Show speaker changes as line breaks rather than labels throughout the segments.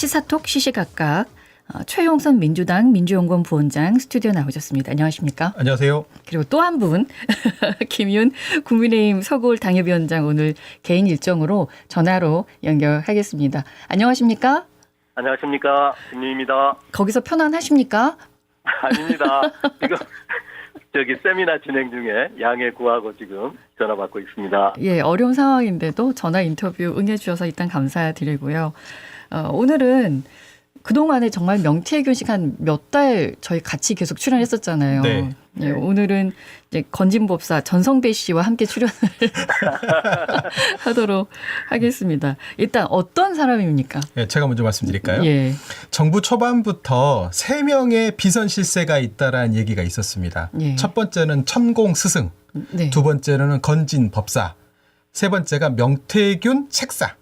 시사톡 시시각각 최용선 민주당 민주연구원 부원장 스튜디오 나오셨습니다. 안녕하십니까?
안녕하세요.
그리고 또 한 분 김윤 국민의힘 서구울 당협위원장 오늘 개인 일정으로 전화로 연결하겠습니다. 안녕하십니까?
안녕하십니까. 김윤입니다.
거기서 편안하십니까?
아닙니다. 지금 저기 세미나 진행 중에 양해 구하고 지금 전화 받고 있습니다.
예, 어려운 상황인데도 전화 인터뷰 응해주셔서 일단 감사드리고요. 오늘은 그동안에 정말 명태균 씨가 한 몇 달 저희 같이 계속 출연했었잖아요.
네.
예, 오늘은 이제 건진법사 전성배 씨와 함께 출연을 하도록 하겠습니다. 일단 어떤 사람입니까?
네, 제가 먼저 말씀드릴까요?
예.
정부 초반부터 3명의 비선 실세가 있다라는 얘기가 있었습니다.
예.
첫 번째는 천공 스승,
네.
두 번째는 건진 법사, 세 번째가 명태균 책사.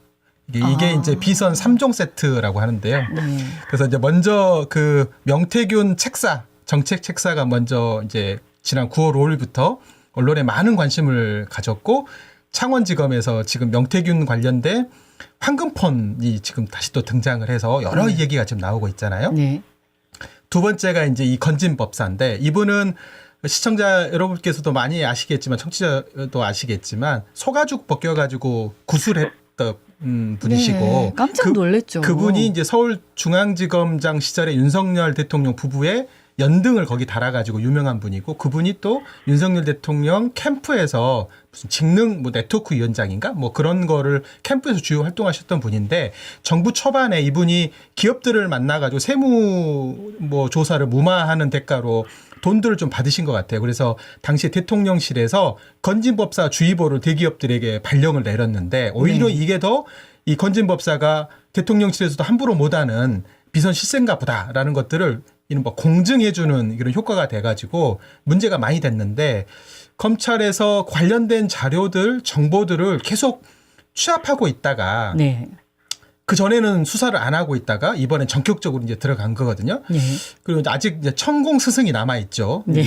이게 이제 비선 3종 세트라고 하는데요.
네.
그래서 이제 먼저 그 명태균 책사, 정책 책사가 먼저 이제 지난 9월 5일부터 언론에 많은 관심을 가졌고 창원지검에서 지금 명태균 관련된 황금폰이 지금 다시 또 등장을 해서 여러 얘기가 지금 나오고 있잖아요.
네.
두 번째가 이제 이 건진 법사인데 이분은 시청자 여러분께서도 많이 아시겠지만 청취자도 아시겠지만 소가죽 벗겨가지고 구술했던 분이시고
네, 깜짝 놀랐죠.
그분이 이제 서울중앙지검장 시절에 윤석열 대통령 부부의 연등을 거기 달아가지고 유명한 분이고 그분이 또 윤석열 대통령 캠프에서 무슨 직능 뭐 네트워크 위원장인가 뭐 그런 거를 캠프에서 주요 활동하셨던 분인데 정부 초반에 이분이 기업들을 만나가지고 세무 뭐 조사를 무마하는 대가로 돈들을 좀 받으신 것 같아요. 그래서 당시 대통령실에서 건진법사 주의보를 대기업들에게 발령을 내렸는데 오히려 이게 더 이 건진법사가 대통령실에서도 함부로 못하는 비선 실세인가 보다라는 것들을 이런 뭐 공증해주는 이런 효과가 돼가지고 문제가 많이 됐는데 검찰에서 관련된 자료들, 정보들을 계속 취합하고 있다가
네.
그 전에는 수사를 안 하고 있다가 이번엔 전격적으로 이제 들어간 거거든요.
네.
그리고 아직 이제 천공 스승이 남아 있죠.
네.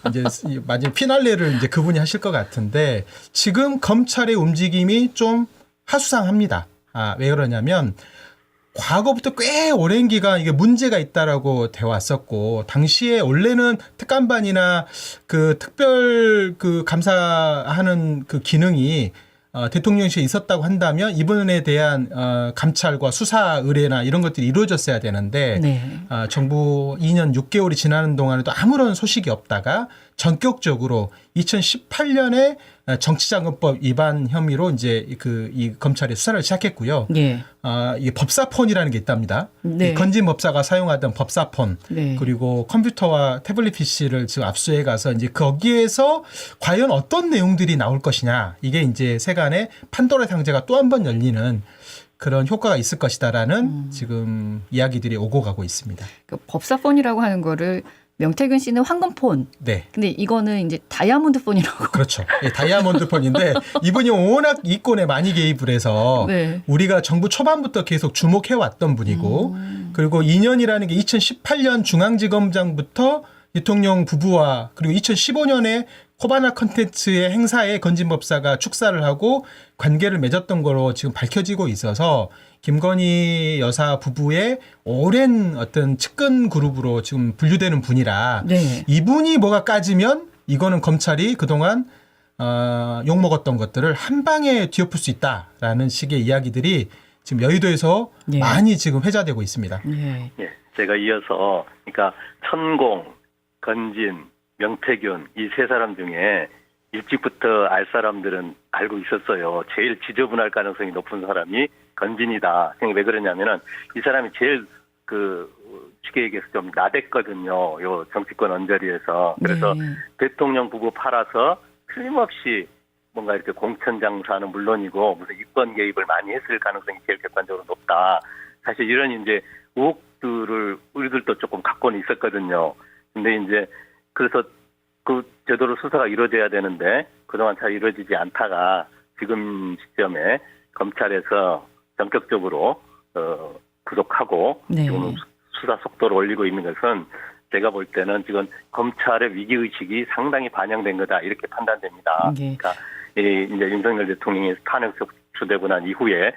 이제 마지막 피날레를 이제 그분이 하실 것 같은데 지금 검찰의 움직임이 좀 하수상합니다. 왜 그러냐면 과거부터 꽤 오랜 기간 이게 문제가 있다라고 돼 왔었고 당시에 원래는 특감반이나 그 특별 그 감사하는 그 기능이 대통령실에 있었다고 한다면 이번에 대한 감찰과 수사 의뢰나 이런 것들이 이루어졌어야 되는데
네.
정부 2년 6개월이 지나는 동안에도 아무런 소식이 없다가 전격적으로 2018년에 정치자금법 위반 혐의로 이제 이 검찰이 수사를 시작했고요.
네.
이게 법사폰이라는 게 있답니다.
네.
건진 법사가 사용하던 법사폰
네.
그리고 컴퓨터와 태블릿 PC를 지금 압수해 가서 이제 거기에서 과연 어떤 내용들이 나올 것이냐 이게 이제 세간의 판도라 상자가 또 한 번 열리는 그런 효과가 있을 것이다라는 지금 이야기들이 오고 가고 있습니다.
그 법사폰이라고 하는 거를 명태균 씨는 황금폰.
네.
근데 이거는 이제 다이아몬드 폰이라고.
그렇죠. 예, 다이아몬드 폰인데 이분이 워낙 이권에 많이 개입을 해서
네.
우리가 정부 초반부터 계속 주목해 왔던 분이고 그리고 2년이라는 게 2018년 중앙지검장부터 대통령 부부와 그리고 2015년에 코바나 컨텐츠의 행사에 건진법사가 축사를 하고 관계를 맺었던 거로 지금 밝혀지고 있어서 김건희 여사 부부의 오랜 어떤 측근 그룹으로 지금 분류되는 분이라
네.
이분이 뭐가 까지면 이거는 검찰이 그동안 욕먹었던 것들을 한 방에 뒤엎을 수 있다라는 식의 이야기들이 지금 여의도에서
네.
많이 지금 회자되고 있습니다.
네.
예, 제가 이어서 그러니까 천공, 건진, 명태균 이 세 사람 중에 일찍부터 알 사람들은 알고 있었어요. 제일 지저분할 가능성이 높은 사람이 건진이다. 왜 그러냐면은 이 사람이 제일 쉽게 얘기해서 좀 나댔거든요. 요 정치권 언저리에서. 그래서
네.
대통령 부부 팔아서 틀림없이 뭔가 이렇게 공천 장사는 물론이고 무슨 이권 개입을 많이 했을 가능성이 제일 객관적으로 높다. 사실 이런 이제 의혹들을 우리들도 조금 갖고는 있었거든요. 근데 이제 그래서 그 제대로 수사가 이루어져야 되는데 그동안 잘 이루어지지 않다가 지금 시점에 검찰에서 전격적으로 구속하고
네.
지금 수사 속도를 올리고 있는 것은 제가 볼 때는 지금 검찰의 위기의식이 상당히 반영된 거다 이렇게 판단됩니다.
네.
그러니까 이제 윤석열 대통령이 탄핵 주되고 난 이후에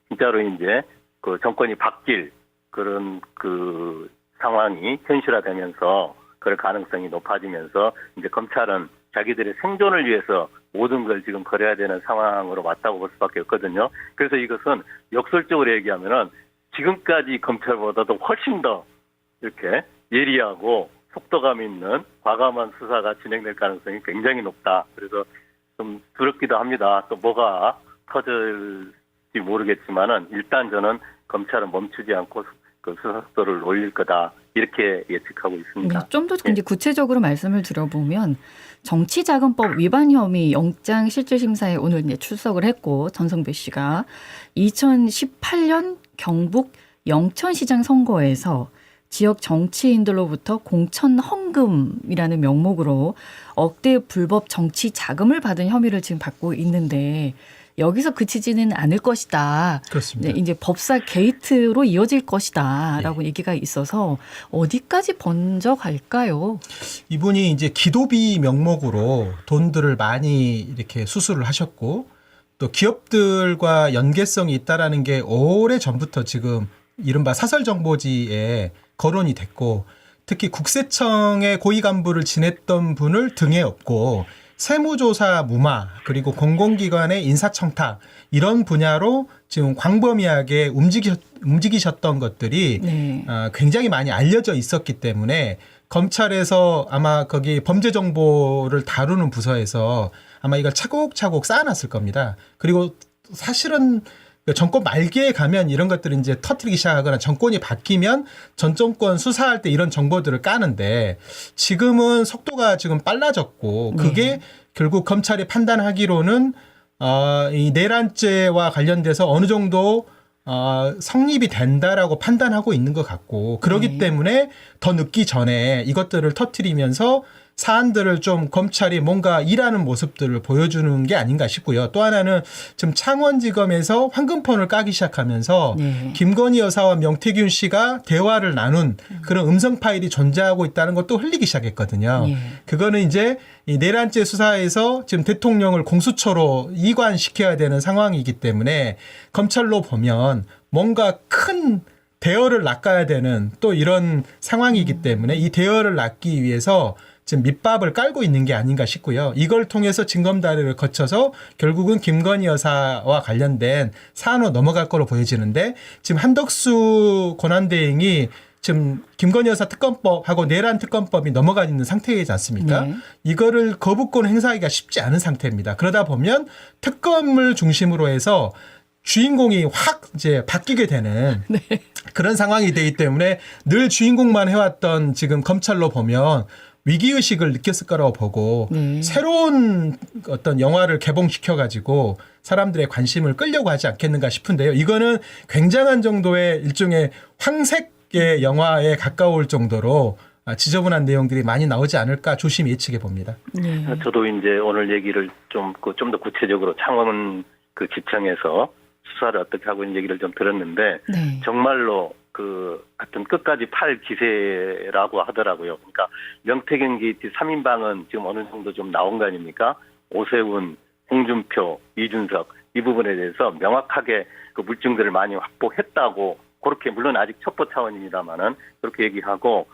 진짜로 이제 그 정권이 바뀔 그런 그 상황이 현실화되면서 그럴 가능성이 높아지면서 이제 검찰은 자기들의 생존을 위해서 모든 걸 지금 걸어야 되는 상황으로 왔다고 볼 수밖에 없거든요. 그래서 이것은 역설적으로 얘기하면은 지금까지 검찰보다도 훨씬 더 이렇게 예리하고 속도감 있는 과감한 수사가 진행될 가능성이 굉장히 높다. 그래서 좀 두렵기도 합니다. 또 뭐가 터질지 모르겠지만은 일단 저는 검찰은 멈추지 않고 그 수사 속도를 올릴 거다. 이렇게 예측하고 있습니다.
네, 좀 더 이제 구체적으로 말씀을 드려보면 정치자금법 위반 혐의 영장실질심사에 오늘 이제 출석을 했고 전성배 씨가 2018년 경북 영천시장 선거에서 지역 정치인들로부터 공천 헌금이라는 명목으로 억대 불법 정치 자금을 받은 혐의를 지금 받고 있는데 여기서 그치지는 않을 것이다.
그렇습니다.
네, 이제 법사 게이트로 이어질 것이다라고 얘기가 있어서 어디까지 번져갈까요?
이분이 이제 기도비 명목으로 돈들을 많이 이렇게 수수를 하셨고 또 기업들과 연계성이 있다라는 게 오래 전부터 지금 이른바 사설정보지에 거론이 됐고 특히 국세청의 고위 간부를 지냈던 분을 등에 업고 세무조사 무마 그리고 공공기관의 인사청탁 이런 분야로 지금 광범위하게 움직이셨던 것들이
네.
굉장히 많이 알려져 있었기 때문에 검찰에서 아마 거기 범죄정보를 다루는 부서에서 아마 이걸 차곡차곡 쌓아놨을 겁니다. 그리고 사실은 정권 말기에 가면 이런 것들을 이제 터뜨리기 시작하거나 정권이 바뀌면 전 정권 수사할 때 이런 정보들을 까는데 지금은 속도가 지금 빨라졌고 그게 결국 검찰이 판단하기로는 이 내란죄와 관련돼서 어느 정도 성립이 된다라고 판단하고 있는 것 같고 그렇기 때문에 더 늦기 전에 이것들을 터뜨리면서 사안들을 좀 검찰이 뭔가 일하는 모습들을 보여주는 게 아닌가 싶고요. 또 하나는 지금 창원지검에서 황금폰을 까기 시작하면서 김건희 여사와 명태균 씨가 대화를 나눈 그런 음성 파일이 존재하고 있다는 것도 흘리기 시작했거든요. 그거는 이제 이 내란죄 수사에서 지금 대통령을 공수처로 이관시켜야 되는 상황이기 때문에 검찰로 보면 뭔가 큰 대여를 낚아야 되는 또 이런 상황이기 때문에 이 대여를 낚기 위해서 지금 밑밥을 깔고 있는 게 아닌가 싶고요. 이걸 통해서 징검다리를 거쳐서 결국은 김건희 여사와 관련된 사안으로 넘어갈 거로 보여지는데 지금 한덕수 권한대행이 지금 김건희 여사 특검법하고 내란 특검법이 넘어가 있는 상태이지 않습니까? 이거를 거부권 행사하기가 쉽지 않은 상태입니다. 그러다 보면 특검을 중심으로 해서 주인공이 확 이제 바뀌게 되는 그런 상황이 되기 때문에 늘 주인공만 해왔던 지금 검찰로 보면 위기의식을 느꼈을 거라고 보고 새로운 어떤 영화를 개봉시켜가지고 사람들의 관심을 끌려고 하지 않겠는가 싶은데요. 이거는 굉장한 정도의 일종의 황색의 영화에 가까울 정도로 지저분한 내용들이 많이 나오지 않을까 조심히 예측해 봅니다.
저도 이제 오늘 얘기를 좀 더 구체적으로 창원 그 지청에서 수사를 어떻게 하고 있는 얘기를 좀 들었는데 정말로 하여튼 끝까지 팔 기세라고 하더라고요. 그러니까 명태균 게이트 3인방은 지금 어느 정도 좀 나온 거 아닙니까? 오세훈, 홍준표, 이준석 이 부분에 대해서 명확하게 그 물증들을 많이 확보했다고 그렇게 물론 아직 첩보 차원입니다만은 그렇게 얘기하고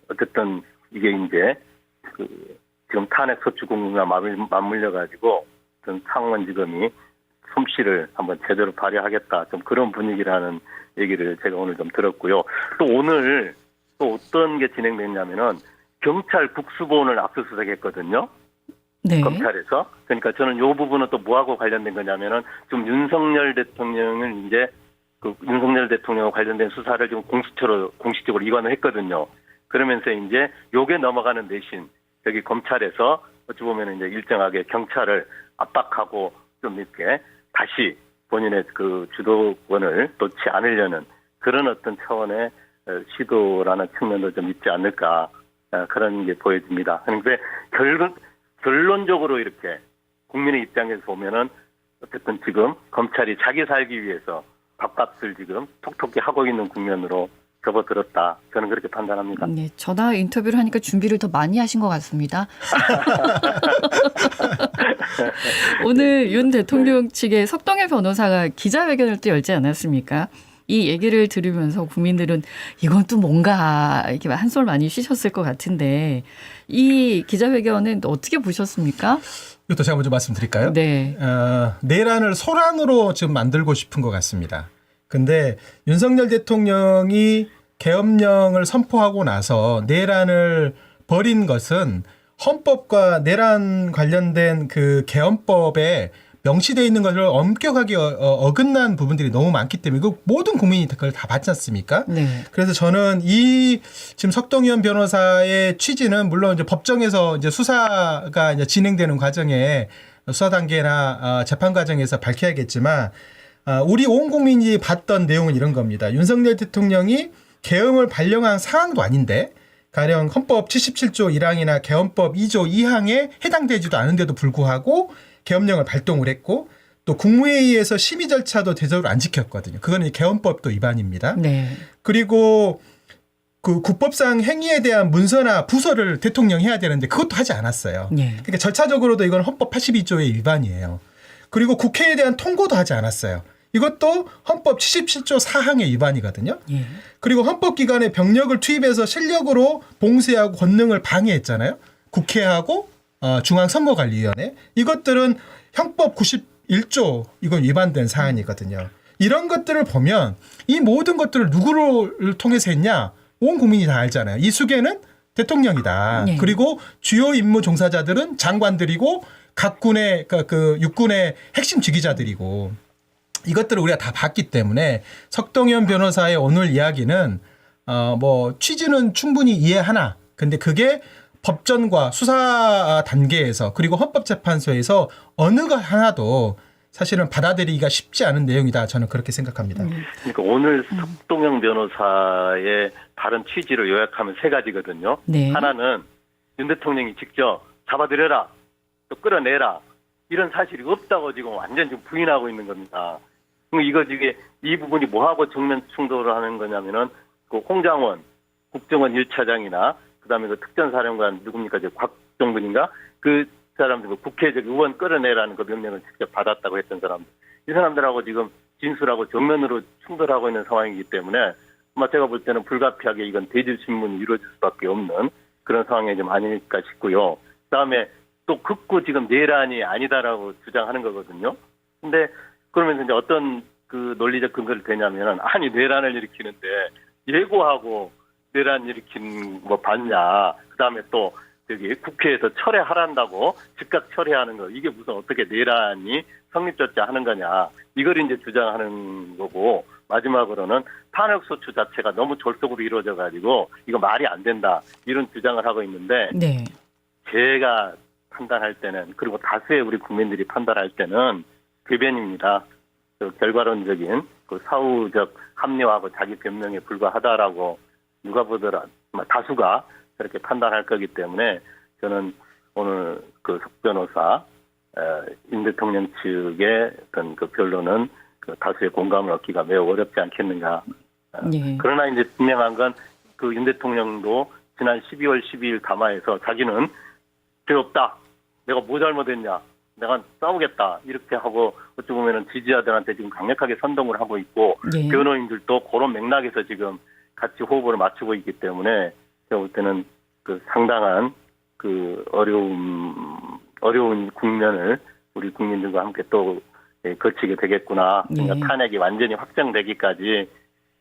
어쨌든 이게 이제 지금 탄핵 소추 공무와 맞물려 가지고 창원지검이 솜씨를 한번 제대로 발휘하겠다. 좀 그런 분위기라는 얘기를 제가 오늘 좀 들었고요. 또 오늘 또 어떤 게 진행됐냐면은 경찰 국수본을 압수수색했거든요. 검찰에서. 그러니까 저는 이 부분은 또 뭐하고 관련된 거냐면은 지금 윤석열 대통령을 이제 윤석열 대통령과 관련된 수사를 지금 공식적으로 이관을 했거든요. 그러면서 이제 요게 넘어가는 대신 여기 검찰에서 어찌 보면 이제 일정하게 경찰을 압박하고 좀 이렇게 다시 본인의 그 주도권을 놓지 않으려는 그런 어떤 차원의 시도라는 측면도 좀 있지 않을까 그런 게 보여집니다. 그런데 결론적으로 이렇게 국민의 입장에서 보면은 어쨌든 지금 검찰이 자기 살기 위해서 밥값을 지금 톡톡히 하고 있는 국면으로 접어들었다. 저는 그렇게 판단합니다.
네, 전화 인터뷰를 하니까 준비를 더 많이 하신 것 같습니다. 오늘 윤 대통령 측의 석동현 변호사가 기자회견을 또 열지 않았습니까? 이 얘기를 들으면서 국민들은 이건 또 뭔가 이렇게 한솔 많이 쉬셨을 것 같은데 이 기자회견은 어떻게 보셨습니까?
이것도 제가 먼저 말씀드릴까요?
네.
내란을 소란으로 지금 만들고 싶은 것 같습니다. 근데 윤석열 대통령이 계엄령을 선포하고 나서 내란을 벌인 것은 헌법과 내란 관련된 그 계엄법에 명시되어 있는 것을 엄격하게 어긋난 부분들이 너무 많기 때문에 그 모든 국민이 그걸 다 받지 않습니까?
네.
그래서 저는 이 지금 석동현 변호사의 취지는 물론 이제 법정에서 이제 수사가 이제 진행되는 과정에 수사 단계나 재판 과정에서 밝혀야겠지만 우리 온 국민이 봤던 내용은 이런 겁니다. 윤석열 대통령이 계엄을 발령한 상황도 아닌데 가령 헌법 77조 1항이나 계엄법 2조 2항에 해당되지도 않은데도 불구하고 계엄령을 발동을 했고 또 국무회의에서 심의 절차도 제대로 안 지켰거든요. 그거는 계엄법도 위반입니다.
네.
그리고 그 국법상 행위에 대한 문서나 부서를 대통령이 해야 되는데 그것도 하지 않았어요.
네.
그러니까 절차적으로도 이건 헌법 82조의 위반이에요. 그리고 국회에 대한 통고도 하지 않았어요. 이것도 헌법 77조 4항의 위반이거든요.
예.
그리고 헌법기관에 병력을 투입해서 실력으로 봉쇄하고 권능을 방해했잖아요. 국회하고 중앙선거관리위원회. 이것들은 형법 91조 이건 위반된 사안이거든요. 이런 것들을 보면 이 모든 것들을 누구를 통해서 했냐? 온 국민이 다 알잖아요. 이 수계는 대통령이다.
네.
그리고 주요 임무 종사자들은 장관들이고 각 군의 그 육군의 핵심 지휘자들이고 이것들을 우리가 다 봤기 때문에 석동현 변호사의 오늘 이야기는 뭐 취지는 충분히 이해하나 근데 그게 법전과 수사 단계에서 그리고 헌법재판소에서 어느 것 하나도 사실은 받아들이기가 쉽지 않은 내용이다. 저는 그렇게 생각합니다.
그러니까 오늘 석동현 변호사의 다른 취지를 요약하면 세 가지거든요.
네.
하나는 윤 대통령이 직접 잡아들여라, 또 끌어내라 이런 사실이 없다고 지금 완전 지금 부인하고 있는 겁니다. 그럼 이거 이게 이 부분이 뭐하고 정면 충돌을 하는 거냐면은 그 홍장원 국정원 1차장이나 그다음에 그 특전사령관 누굽니까 저 곽정근인가 그 사람들 국회적 의원 끌어내라는 그 명령을 직접 받았다고 했던 사람들 이 사람들하고 지금 진술하고 정면으로 충돌하고 있는 상황이기 때문에 아마 제가 볼 때는 불가피하게 이건 대질 신문이 이루어질 수밖에 없는 그런 상황이 좀 아닐까 싶고요. 그다음에 또 극구 지금 내란이 아니다라고 주장하는 거거든요. 근데 그러면서 이제 어떤 그 논리적 근거를 대냐면은 아니 내란을 일으키는데 예고하고 내란 일으킨 뭐 봤냐. 그다음에 또 저기 국회에서 철회하란다고 즉각 철회하는 거 이게 무슨 어떻게 내란이 성립조차 하는 거냐. 이걸 이제 주장하는 거고 마지막으로는 탄핵소추 자체가 너무 졸속으로 이루어져 가지고 이거 말이 안 된다. 이런 주장을 하고 있는데
네.
제가 판단할 때는 그리고 다수의 우리 국민들이 판단할 때는 궤변입니다. 그 결과론적인 그 사후적 합리화하고 자기 변명에 불과하다라고 누가 보더라 다수가 그렇게 판단할 거기 때문에 저는 오늘 그 석 변호사 윤 대통령 측의 어떤 그 변론은 그 다수의 공감을 얻기가 매우 어렵지 않겠는가.
예.
그러나 이제 분명한 건 그 윤 대통령도 지난 12월 12일 담화에서 자기는 죄 없다. 내가 뭐 잘못했냐. 내가 싸우겠다. 이렇게 하고 어찌 보면은 지지자들한테 지금 강력하게 선동을 하고 있고
예.
변호인들도 그런 맥락에서 지금 같이 호흡을 맞추고 있기 때문에 제가 볼 때는 그 상당한 그 어려운 국면을 우리 국민들과 함께 또 거치게 되겠구나. 그러니까
예.
탄핵이 완전히 확정되기까지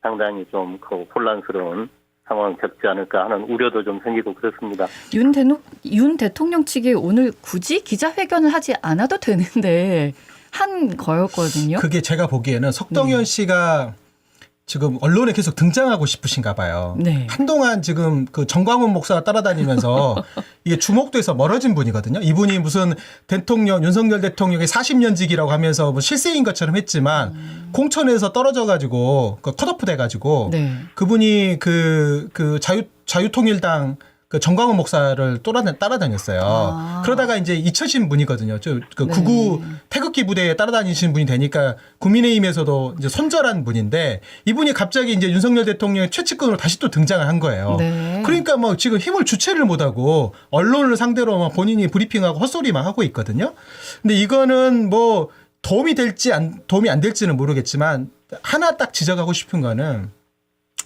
상당히 좀 혼란스러운 상황을 겪지 않을까 하는 우려도 좀 생기고 그렇습니다.
윤 대통령 측이 오늘 굳이 기자회견을 하지 않아도 되는데 한 거였거든요.
그게 제가 보기에는 석동현 씨가 지금 언론에 계속 등장하고 싶으신가 봐요.
네.
한동안 지금 그 정광훈 목사가 따라다니면서 이게 주목돼서 멀어진 분이거든요. 이분이 무슨 대통령, 윤석열 대통령의 40년직이라고 하면서 뭐 실세인 것처럼 했지만 공천에서 떨어져가지고 컷오프 돼가지고
네.
그분이 그 자유통일당 그 정광훈 목사를 따라다녔어요.
아.
그러다가 이제 잊혀진 분이거든요. 그
네.
구구 태극기 부대에 따라다니신 분이 되니까 국민의힘에서도 이제 손절한 분인데 이분이 갑자기 이제 윤석열 대통령의 최측근으로 다시 또 등장을 한 거예요.
네.
그러니까 뭐 지금 힘을 주체를 못하고 언론을 상대로 막 본인이 브리핑하고 헛소리만 하고 있거든요. 근데 이거는 뭐 도움이 안 될지는 모르겠지만 하나 딱 지적하고 싶은 거는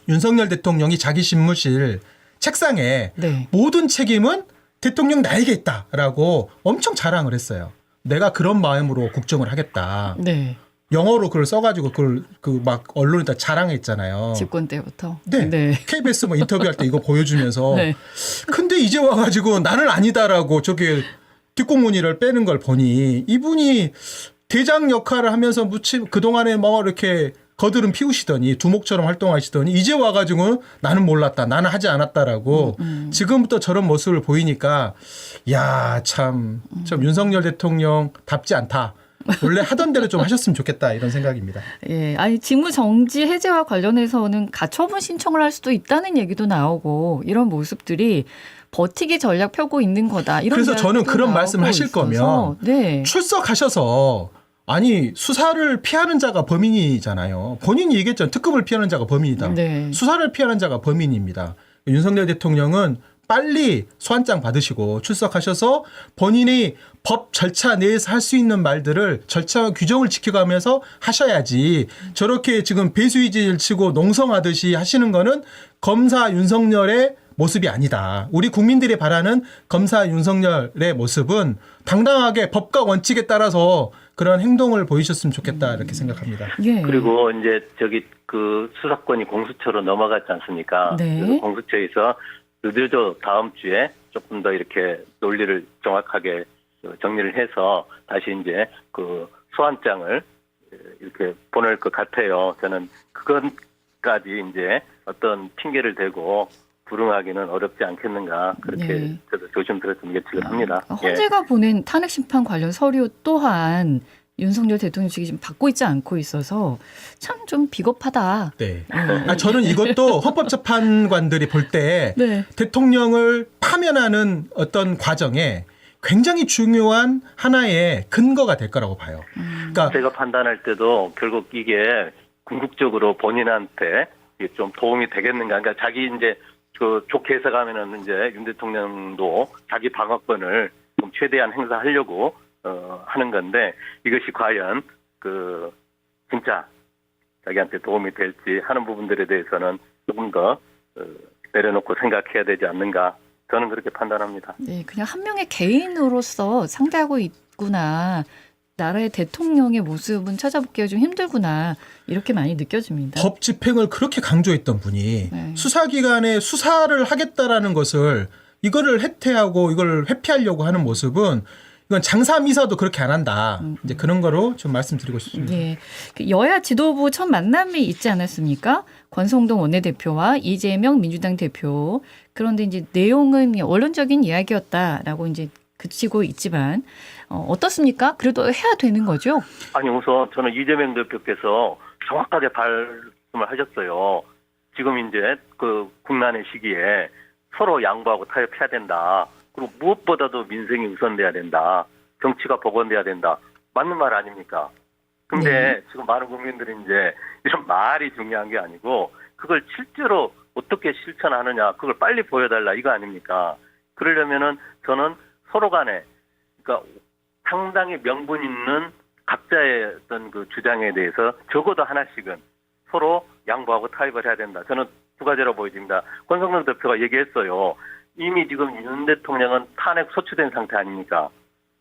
윤석열 대통령이 자기 집무실 책상에
네.
모든 책임은 대통령 나에게 있다라고 엄청 자랑을 했어요. 내가 그런 마음으로 국정을 하겠다.
네.
영어로 그걸 써가지고 그걸 그 막 언론에다 자랑했잖아요.
집권 때부터.
네.
네.
KBS 뭐 인터뷰할 때 이거 보여주면서
네.
근데 이제 와가지고 나는 아니다라고 저게 뒷공무니를 빼는 걸 보니 이분이 대장 역할을 하면서 무침 그동안에 뭐 이렇게 거드름 피우시더니 두목처럼 활동하시더니 이제 와가지고 나는 몰랐다. 나는 하지 않았다라고 지금부터 저런 모습을 보이니까 야, 참 윤석열 대통령답지 않다. 원래 하던 대로 좀 하셨으면 좋겠다 이런 생각입니다.
예, 아니 직무 정지 해제와 관련해서는 가처분 신청을 할 수도 있다는 얘기도 나오고 이런 모습들이 버티기 전략 펴고 있는 거다. 이런
그래서 저는
이야기도
그런
나오고
말씀을 하실
있어서.
거면
네.
출석하셔서 아니 수사를 피하는 자가 범인이잖아요. 본인이 얘기했잖아요. 특검을 피하는 자가 범인이다.
네.
수사를 피하는 자가 범인입니다. 윤석열 대통령은 빨리 소환장 받으시고 출석하셔서 본인이 법 절차 내에서 할 수 있는 말들을 절차와 규정을 지켜가면서 하셔야지 저렇게 지금 배수이지를 치고 농성하듯이 하시는 거는 검사 윤석열의 모습이 아니다. 우리 국민들이 바라는 검사 윤석열의 모습은 당당하게 법과 원칙에 따라서 그런 행동을 보이셨으면 좋겠다 이렇게 생각합니다.
예.
그리고 이제 그 수사권이 공수처로 넘어갔지 않습니까?
네.
그래서 공수처에서 늦어도 다음 주에 조금 더 이렇게 논리를 정확하게 정리를 해서 다시 이제 그 소환장을 이렇게 보낼 것 같아요. 저는 그것까지 이제 어떤 핑계를 대고 불응하기는 어렵지 않겠는가 그렇게
네.
저도 조심스럽게 예측을 합니다.
헌재가 보낸 탄핵 심판 관련 서류 또한 윤석열 대통령 측이 지금 받고 있지 않고 있어서 참 좀 비겁하다.
네. 저는 이것도 헌법재판관들이 볼 때
네.
대통령을 파면하는 어떤 과정에 굉장히 중요한 하나의 근거가 될 거라고 봐요. 그러니까
제가 판단할 때도 결국 이게 궁극적으로 본인한테 이게 좀 도움이 되겠는가. 그러니까 자기 이제 그 좋게 해석하면은 이제 윤 대통령도 자기 방어권을 좀 최대한 행사하려고 하는 건데 이것이 과연 그 진짜 자기한테 도움이 될지 하는 부분들에 대해서는 조금 더 내려놓고 생각해야 되지 않는가. 저는 그렇게 판단합니다.
네, 그냥 한 명의 개인으로서 상대하고 있구나. 나라의 대통령의 모습은 찾아보기가 좀 힘들구나. 이렇게 많이 느껴집니다.
법 집행을 그렇게 강조했던 분이
네.
수사기관에 수사를 하겠다라는 것을 이거를 해태하고 이걸 회피하려고 하는 모습은 이건 장사미사도 그렇게 안 한다. 이제 그런 거로 좀 말씀드리고 싶습니다.
예. 그 여야 지도부 첫 만남이 있지 않았습니까? 권성동 원내대표와 이재명 민주당 대표. 그런데 이제 내용은 원론적인 이야기였다라고 이제 그치고 있지만 어떻습니까? 그래도 해야 되는 거죠?
아니 우선 저는 이재명 대표께서 정확하게 말씀을 하셨어요. 지금 이제 그 국난의 시기에 서로 양보하고 타협해야 된다. 그리고 무엇보다도 민생이 우선돼야 된다. 정치가 복원돼야 된다. 맞는 말 아닙니까? 근데
네.
지금 많은 국민들이 이제 이런 말이 중요한 게 아니고 그걸 실제로 어떻게 실천하느냐. 그걸 빨리 보여달라 이거 아닙니까? 그러려면은 저는 서로 간에 그러니까 상당히 명분 있는 각자의 어떤 그 주장에 대해서 적어도 하나씩은 서로 양보하고 타협을 해야 된다. 저는 두 가지로 보여집니다. 권성동 대표가 얘기했어요. 이미 지금 윤 대통령은 탄핵 소추된 상태 아닙니까?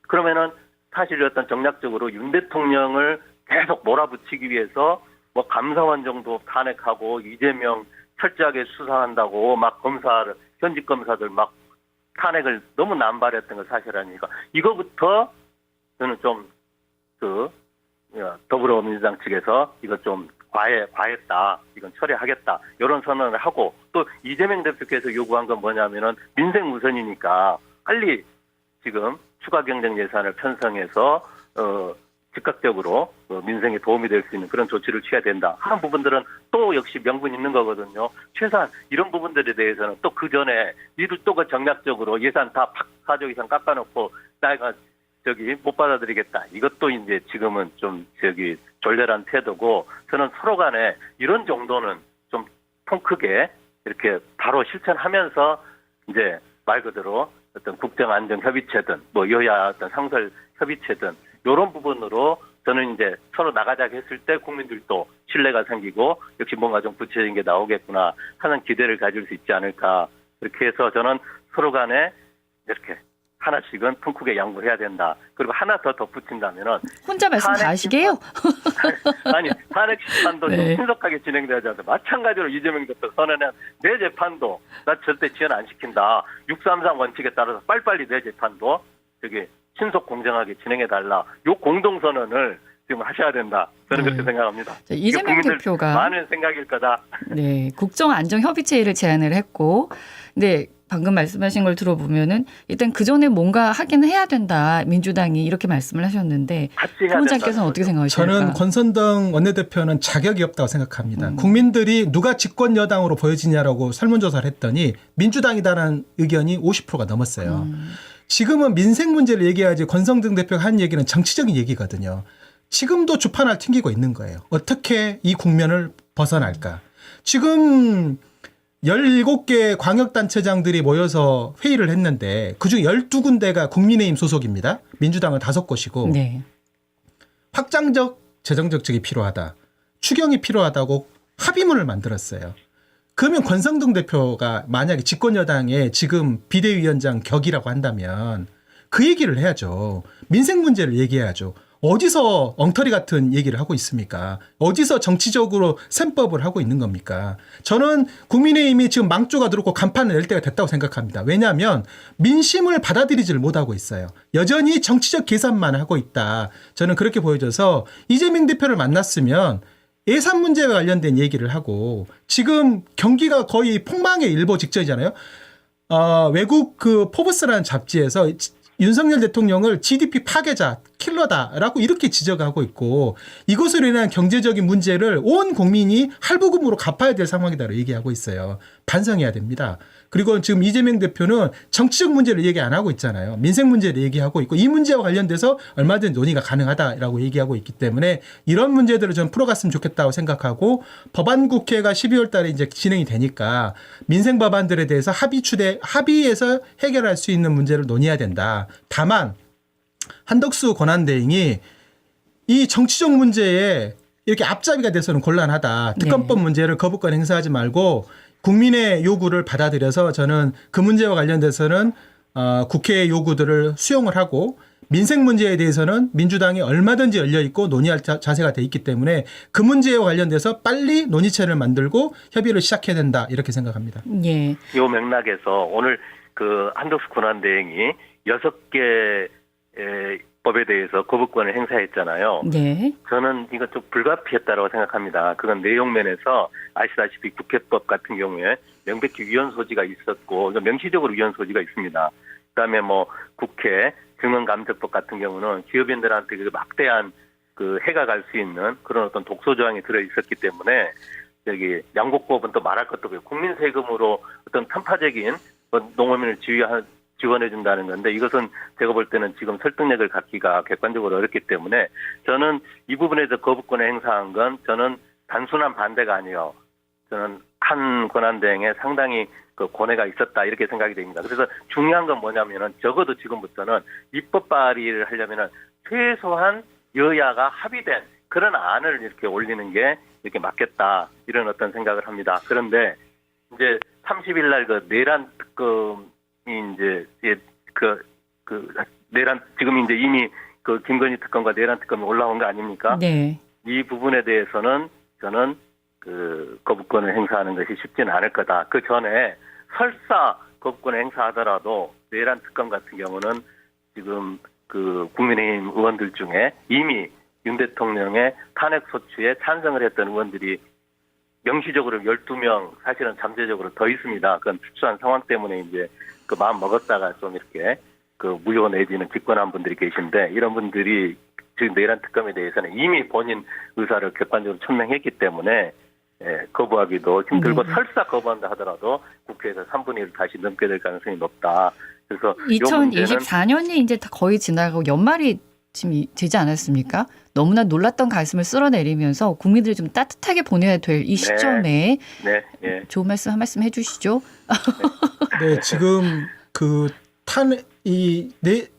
그러면은 사실 어떤 정략적으로 윤 대통령을 계속 몰아붙이기 위해서 뭐 감사원 정도 탄핵하고 이재명 철저하게 수사한다고 막 검사를 현직 검사들 막 탄핵을 너무 남발했던 건 사실 아닙니까? 이거부터 저는 좀 더불어민주당 측에서 이거 좀 과했다. 이건 처리하겠다. 이런 선언을 하고 또 이재명 대표께서 요구한 건 뭐냐면은 민생 우선이니까 빨리 지금 추가 경정 예산을 편성해서 즉각적으로 민생에 도움이 될 수 있는 그런 조치를 취해야 된다 하는 부분들은 또 역시 명분 있는 거거든요. 최소한 이런 부분들에 대해서는 또 그 전에 니들 또 그 정략적으로 예산 다 4조 이상 깎아놓고 나이가 못 받아들이겠다. 이것도 이제 지금은 좀 졸렬한 태도고 저는 서로 간에 이런 정도는 좀 통 크게 이렇게 바로 실천하면서 이제 말 그대로 어떤 국정안정협의체든 뭐 여야 어떤 상설 협의체든 이런 부분으로 저는 이제 서로 나가자고 했을 때 국민들도 신뢰가 생기고 역시 뭔가 좀 구체적인 게 나오겠구나 하는 기대를 가질 수 있지 않을까. 그렇게 해서 저는 서로 간에 이렇게 하나씩은 통 크게 양보를 해야 된다. 그리고 하나 더 덧붙인다면은
혼자 말씀 다 하시게요?
아니 탄핵 심판도
네.
좀 신속하게 진행되지 않아서 마찬가지로 이재명 대표 선언한 내 재판도 나 절대 지연 안 시킨다. 633 원칙에 따라서 빨리빨리 내 재판도 저기 신속 공정하게 진행해 달라. 요 공동 선언을 지금 하셔야 된다. 저는 그렇게 생각합니다.
자, 이재명
국민들
대표가
많은 생각일 거다.
네, 국정안정협의체를 제안을 했고, 근데 방금 말씀하신 걸 들어보면은 일단 그 전에 뭔가 하긴 해야 된다. 민주당이 이렇게 말씀을 하셨는데
같이 해야
총장께서는
된다는
어떻게
거죠.
생각하십니까?
저는 권선동 원내대표는 자격이 없다고 생각합니다.
음.
국민들이 누가 집권 여당으로 보여지냐라고 설문조사를 했더니 민주당이다라는 의견이 50%가 넘었어요. 지금은 민생 문제를 얘기하지 권성동 대표가 한 얘기는 정치적인 얘기거든요. 지금도 주판을 튕기고 있는 거예요. 어떻게 이 국면을 벗어날까? 지금 17개 광역단체장들이 모여서 회의를 했는데 그중 12군데가 국민의힘 소속입니다. 민주당은 5곳이고
네.
확장적 재정적적이 필요하다. 추경이 필요하다고 합의문을 만들었어요. 그러면 권성동 대표가 만약에 집권여당의 지금 비대위원장 격이라고 한다면 그 얘기를 해야죠. 민생 문제를 얘기해야죠. 어디서 엉터리 같은 얘기를 하고 있습니까? 어디서 정치적으로 셈법을 하고 있는 겁니까? 저는 국민의힘이 지금 망조가 들었고 간판을 낼 때가 됐다고 생각합니다. 왜냐하면 민심을 받아들이지를 못하고 있어요. 여전히 정치적 계산만 하고 있다. 저는 그렇게 보여져서 이재명 대표를 만났으면 예산 문제와 관련된 얘기를 하고 지금 경기가 거의 폭망의 일보 직전이잖아요. 외국 그 포브스라는 잡지에서 윤석열 대통령을 GDP 파괴자, 킬러다라고 이렇게 지적하고 있고 이것으로 인한 경제적인 문제를 온 국민이 할부금으로 갚아야 될 상황이다라고 얘기하고 있어요. 반성해야 됩니다. 그리고 지금 이재명 대표는 정치적 문제를 얘기 안 하고 있잖아요. 민생 문제를 얘기하고 있고 이 문제와 관련돼서 얼마든지 논의가 가능하다라고 얘기하고 있기 때문에 이런 문제들을 좀 풀어갔으면 좋겠다고 생각하고 법안국회가 12월 달에 이제 진행이 되니까 민생 법안들에 대해서 합의해서 해결할 수 있는 문제를 논의해야 된다. 다만 한덕수 권한대행이 이 정치적 문제에 이렇게 앞잡이가 돼서는 곤란하다. 특검법 문제를 거부권 행사하지 말고 국민의 요구를 받아들여서 저는 그 문제와 관련돼서는 국회의 요구들을 수용을 하고 민생 문제에 대해서는 민주당이 얼마든지 열려있고 논의할 자세가 돼 있기 때문에 그 문제와 관련돼서 빨리 논의체를 만들고 협의를 시작해야 된다. 이렇게 생각합니다.
예.
이 맥락에서 오늘 그 한덕수 권한대행이 6개 법에 대해서 거부권을 행사했잖아요.
네.
저는 이건 좀 불가피했다고 생각합니다. 그건 내용면에서 아시다시피 국회법 같은 경우에 명백히 위헌 소지가 있었고 명시적으로 위헌 소지가 있습니다. 그다음에 뭐 국회 증언감사법 같은 경우는 기업인들한테 그 막대한 그 해가 갈 수 있는 그런 어떤 독소 조항이 들어 있었기 때문에 여기 양곡법은 또 말할 것도 없고요. 국민 세금으로 어떤 편파적인 농어민을 지원해준다는 건데 이것은 제가 볼 때는 지금 설득력을 갖기가 객관적으로 어렵기 때문에 저는 이 부분에서 거부권을 행사한 건 저는 단순한 반대가 아니에요. 저는 한 권한대행에 상당히 그 고뇌가 있었다 이렇게 생각이 됩니다. 그래서 중요한 건 뭐냐면은 적어도 지금부터는 입법 발의를 하려면은 최소한 여야가 합의된 그런 안을 이렇게 올리는 게 이렇게 맞겠다 이런 어떤 생각을 합니다. 그런데 이제 30일 날 그 내란 특검 이제 내란 지금 이제 이미 그 김건희 특검과 내란 특검이 올라온 거 아닙니까?
네.
이 부분에 대해서는 저는 그 거부권을 행사하는 것이 쉽지는 않을 거다. 그 전에 설사 거부권을 행사하더라도 내란 특검 같은 경우는 지금 그 국민의힘 의원들 중에 이미 윤 대통령의 탄핵 소추에 찬성을 했던 의원들이 명시적으로 12명 사실은 잠재적으로 더 있습니다. 그건 특수한 상황 때문에 이제 그 마음 먹었다가 좀 이렇게 그 무효 내지는 집권한 분들이 계신데 이런 분들이 지금 내란 특검에 대해서는 이미 본인 의사를 객관적으로 천명했기 때문에 거부하기도 힘들고 설사 거부한다 하더라도 국회에서 3분의 1을 다시 넘게 될 가능성이 높다. 그래서
2024년이 이제 다 거의 지나가고 연말이 지금 되지 않았습니까? 너무나 놀랐던 가슴을 쓸어내리면서 국민들이 좀 따뜻하게 보내야 될 이 시점에 좋은 말씀 한 말씀 해주시죠.
네, 지금 그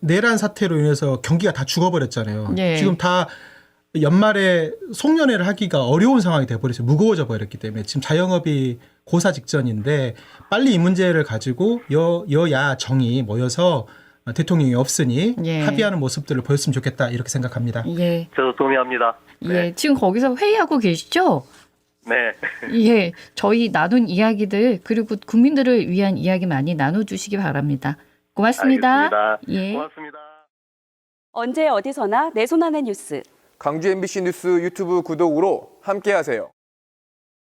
내란 사태로 인해서 경기가 다 죽어버렸잖아요.
네.
지금 다 연말에 송년회를 하기가 어려운 상황이 돼버렸어요. 무거워져 버렸기 때문에 지금 자영업이 고사 직전인데 빨리 이 문제를 가지고 여야 정이 모여서 대통령이 없으니
예.
합의하는 모습들을 보였으면 좋겠다 이렇게 생각합니다.
예.
저도 동의합니다.
예. 지금 거기서 회의하고 계시죠?
네.
예. 저희 나눈 이야기들 그리고 국민들을 위한 이야기 많이 나눠주시기 바랍니다. 고맙습니다.
알겠습니다.
예.
고맙습니다.
언제 어디서나 내 손 안의 뉴스.
광주 MBC 뉴스 유튜브 구독으로 함께하세요.